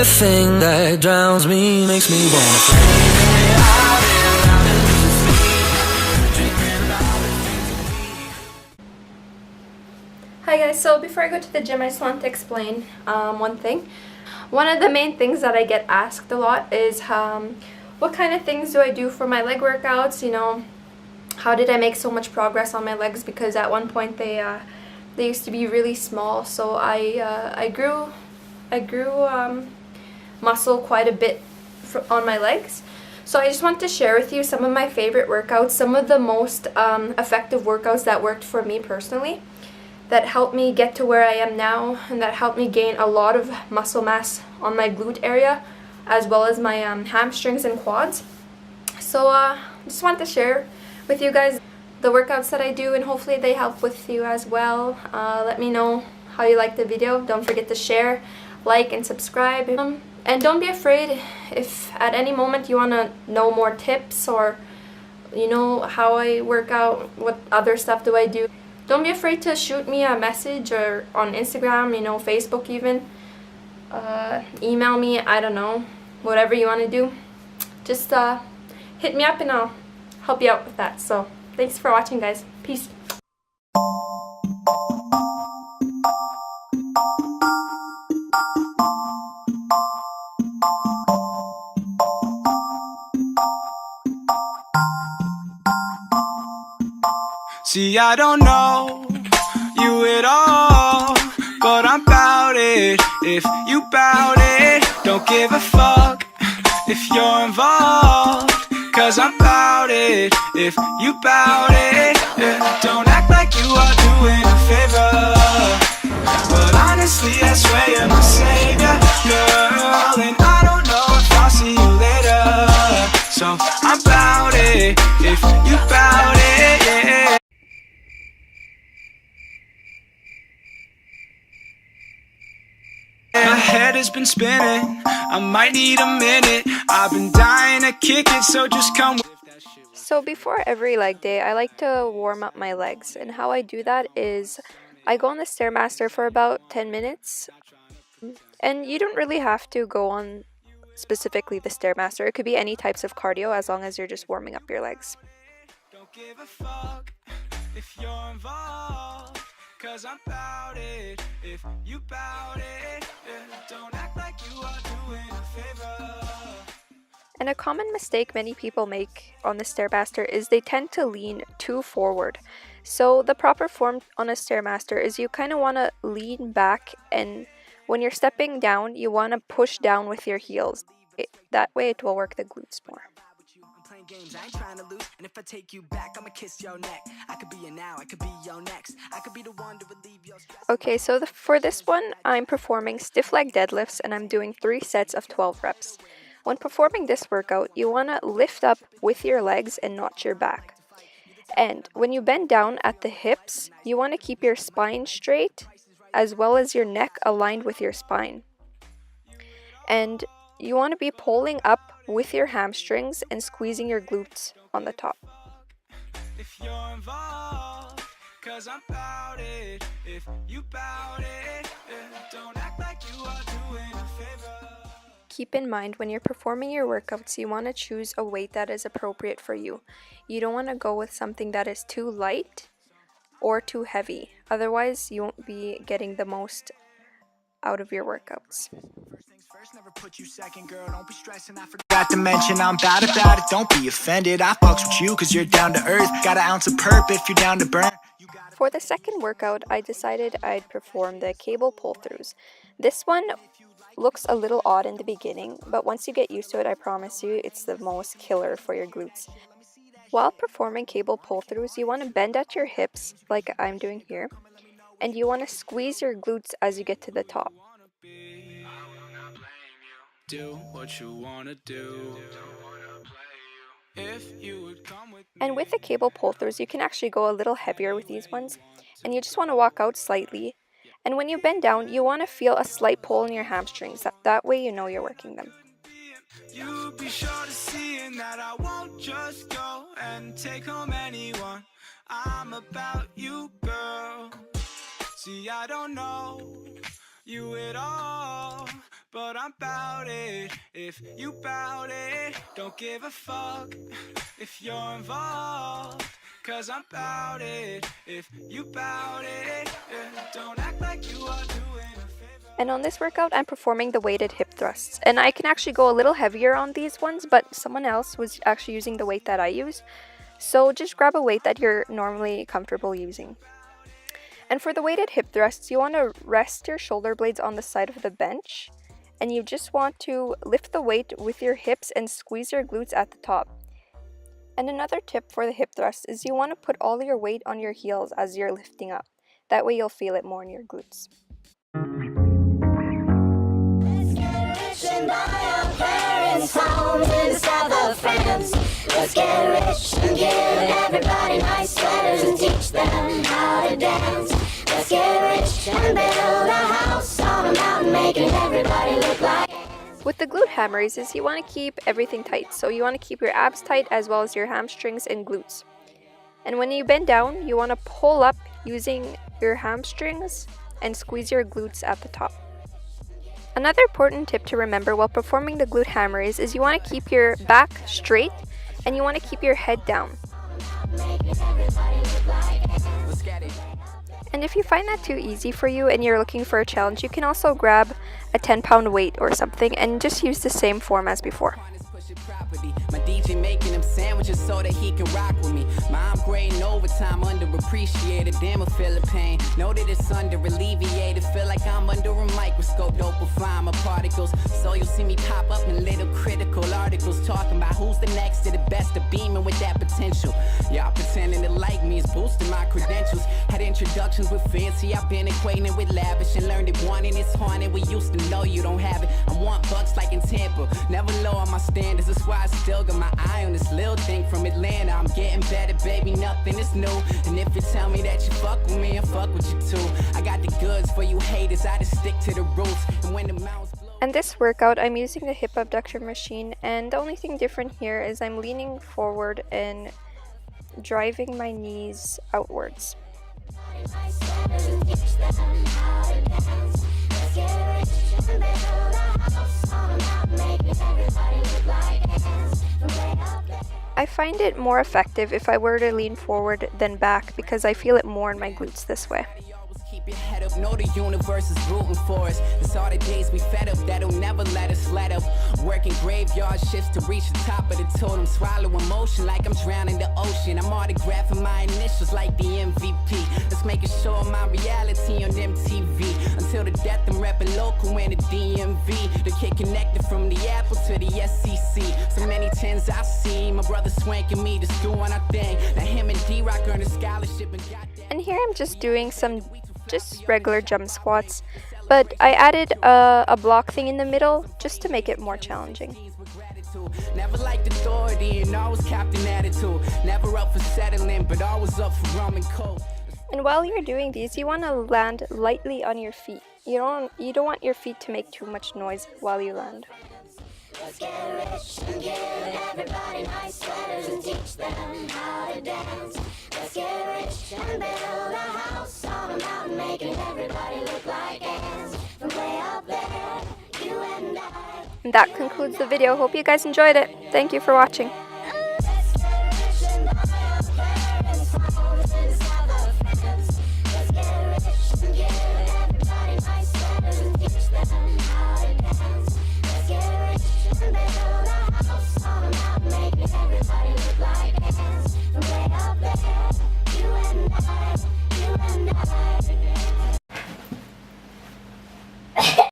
thing that drowns me, makes me wanna play. Hi guys, so before I go to the gym, I just want to explain one thing. One of the main things that I get asked a lot is what kind of things do I do for my leg workouts, you know, how did I make so much progress on my legs, because at one point they used to be really small, so I grew muscle quite a bit on my legs. So I just want to share with you some of my favorite workouts, some of the most effective workouts that worked for me personally, that helped me get to where I am now, and that helped me gain a lot of muscle mass on my glute area, as well as my hamstrings and quads. So I just want to share with you guys the workouts that I do, and hopefully they help with you as well. Let me know how you like the video. Don't forget to share, like, and subscribe. And don't be afraid if at any moment you want to know more tips, or you know how I work out, what other stuff do I do. Don't be afraid to shoot me a message, or on Instagram, you know, Facebook even. Email me, I don't know, whatever you want to do. Just hit me up and I'll help you out with that. So thanks for watching, guys. Peace. See, I don't know you at all, but I'm bout it. If you bout it, don't give a fuck if you're involved, cause I'm bout it. If you bout it, yeah. Don't act like you are doing a favor, but honestly I swear you're my savior, girl. And I don't know if I'll see you later, so I'm bout it. If you bout it, yeah. My head has been spinning, I might need a minute. I've been dying to kick it, so just come with. So before every leg day, I like to warm up my legs, and how I do that is I go on the Stairmaster for about 10 minutes. And you don't really have to go on specifically the Stairmaster. It could be any types of cardio as long as you're just warming up your legs. Don't give a fuck if you're involved, cause I'm bout it. If you bout it, yeah. Don't act like you are doing a favor. And a common mistake many people make on the Stairmaster is they tend to lean too forward. So the proper form on a Stairmaster is you kind of want to lean back, and when you're stepping down, you want to push down with your heels. That way it will work the glutes more. Games, I ain't trying to lose, and if I take you back, I'ma kiss your neck. I could be you now, I could be your next. I could be the one to relieve your stress. Okay, so for this one, I'm performing stiff leg deadlifts, and I'm doing 3 sets of 12 reps. When performing this workout, you want to lift up with your legs and not your back. And when you bend down at the hips, you want to keep your spine straight, as well as your neck aligned with your spine. And you want to be pulling up with your hamstrings and squeezing your glutes on the top. If you're involved, cause I'm bout it. If you bout it, yeah. Don't act like you are doing a favor. Keep in mind, when you're performing your workouts, you want to choose a weight that is appropriate for you. You don't want to go with something that is too light or too heavy. Otherwise, you won't be getting the most out of your workouts. Never put you second, girl. Don't be stressing. I forgot to mention I'm bad about it. Don't be offended. I fucks with you cause you're down to earth. Got an ounce of perp if you're down to burn. For the second workout, I decided I'd perform the cable pull-throughs. This one looks a little odd in the beginning, but once you get used to it, I promise you, it's the most killer for your glutes. While performing cable pull-throughs, you want to bend at your hips, like I'm doing here, and you want to squeeze your glutes as you get to the top. Do what you wanna do. And with the cable pull-throughs, you can actually go a little heavier with these ones, and you just want to walk out slightly. And when you bend down, you want to feel a slight pull in your hamstrings. That way you know you're working them. You be sure to see that I won't just go and take home anyone. I'm about you, girl. See, I don't know you at all, but I'm bout it. If you bout it, don't give a fuck if you're involved. Cause I'm bout it. If you bout it, yeah. Don't act like you are doing a favor. And on this workout, I'm performing the weighted hip thrusts. And I can actually go a little heavier on these ones, but someone else was actually using the weight that I use. So just grab a weight that you're normally comfortable using. And for the weighted hip thrusts, you want to rest your shoulder blades on the side of the bench. And you just want to lift the weight with your hips and squeeze your glutes at the top. And another tip for the hip thrust is you want to put all your weight on your heels as you're lifting up. That way you'll feel it more in your glutes. Let's get rich and give everybody nice sweaters and teach them how to dance. Let's get rich and build a house on a mountain, making everybody look like ants. With the glute ham raises, you want to keep everything tight. So you want to keep your abs tight as well as your hamstrings and glutes. And when you bend down, you want to pull up using your hamstrings and squeeze your glutes at the top. Another important tip to remember while performing the glute ham raise is you want to keep your back straight and you want to keep your head down. And if you find that too easy for you and you're looking for a challenge, you can also grab a 10-pound weight or something and just use the same form as before. My DJ making him sandwiches so that he can rock with me. Mom grading overtime, underappreciated. Damn, I feel the pain. Know that it's under alleviated. Feel like I'm under a microscope. Dopify my particles. So you'll see me pop up in little critical articles talking about who's the next to the best of beaming with that potential. Y'all pretending to like me is boosting my credentials. Had introductions with fancy. I've been equating with lavish and learned that wanting is haunted. We used to know you don't have it. I want bucks like in Tampa. Never lower my standards. That's why I still got my eye on this little thing from Atlanta. I'm getting better, baby, nothing is new. And if you tell me that you fuck with me, I fuck with you too. I got the goods for you haters, I just stick to the roots. And when the mountains blow. And this workout, I'm using the hip abductor machine, and the only thing different here is I'm leaning forward and driving my knees outwards. I find it more effective if I were to lean forward than back because I feel it more in my glutes this way. Keep your head up, know the universe is rooting for us. It's all the days we fed up that'll never let us let up. Working graveyard shifts to reach the top of the totem. Swallow emotion like I'm drowning the ocean. I'm autographing my initials like the MVP. Let's make a show of my reality on MTV. Until the death I'm rapping local in the DMV. The kid connected from the Apple to the SEC. So many tens I see. My brother swanking me, just doing our thing. Now him and D-Rock earned a scholarship and got that. And here I'm just doing some regular jump squats, but I added a block thing in the middle just to make it more challenging. Never liked authority and always captain attitude. Never up for settling, but always up for rum and coke. And while you're doing these, you want to land lightly on your feet. You don't want your feet to make too much noise while you land. Let's get rich and give everybody nice sweaters and teach them how to dance. Let's get rich and build a house on a mountain, making everybody look like ants. From way up there, you and I. And that concludes the video. Hope you guys enjoyed it. Thank you for watching. Let's get rich and buy our parents' homes in the south of France. Let's get rich and give everybody nice sweaters and teach them how to dance. Let's get rich and build a house on a mountain, making everybody look like ants. From way up there, you and I, you and I.